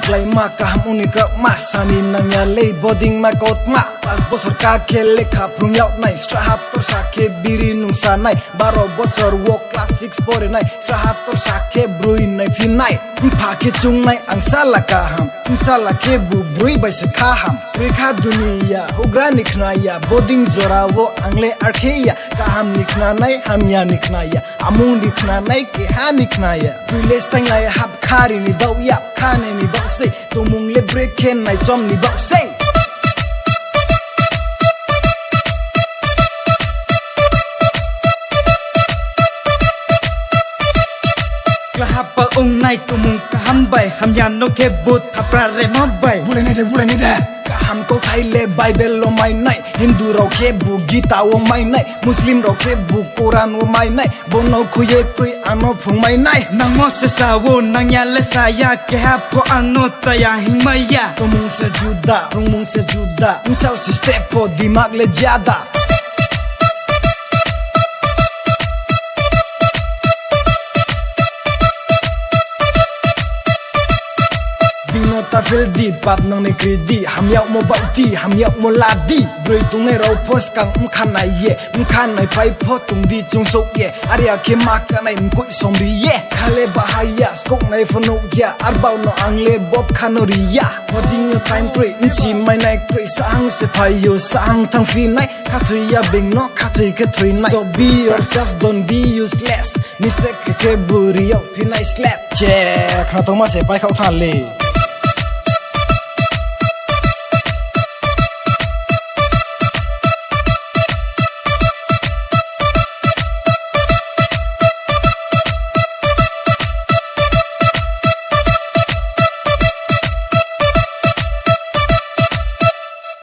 klay ma kaham unika ma sani nangya lay boding ma kot ma pas bosor ka khele kha prung yaut nai strahator sakhe biri nung sanai 12 bosor wo class 6 pore nai strahator sakhe brui nai phinai phake chung nai angsala kaham insala ke bu brui bai se khaham rekha dunia ugra nikhnaya boding jora wo angle arkheya kaham nikhna nai hamya nikhnaya amung nikhna nai ke ha nikhnaya brile sangai hab khari ni dau ya khane ni bau se tumung le break ken nai chom ni bau se Kelahapa ungai tumung kaham bay hamya no ke but thapra re ma bay bule ni de kaham ko khaile bible lo mai nai hindu ro ke bu gita o mai nai muslim ro ke bu quran o mai nai bono khuye kui ano phung mai nai nango se sawo nangya le saya ke ha pho angno taya hingmaya tumung se juda umsau si step po dimag le jada ta feel di pap nang ne kredi ham yaw mo bauti ham yaw mo ladi broi tung ne ro post kang khan nai ye khan nai pai pho tung di chung sok ye aria ke mak nai koi som ri ye khale bahaya skok nai phono ya arbau no angle bob khanoria hoding yo time pre chi mai nai pre sang se phai yo sang thang fi nai khatui ya bing no khatui ke thui nai so be yourself don't be useless ni se ke buri yo fi nai slap che khna to ma se pai khau than le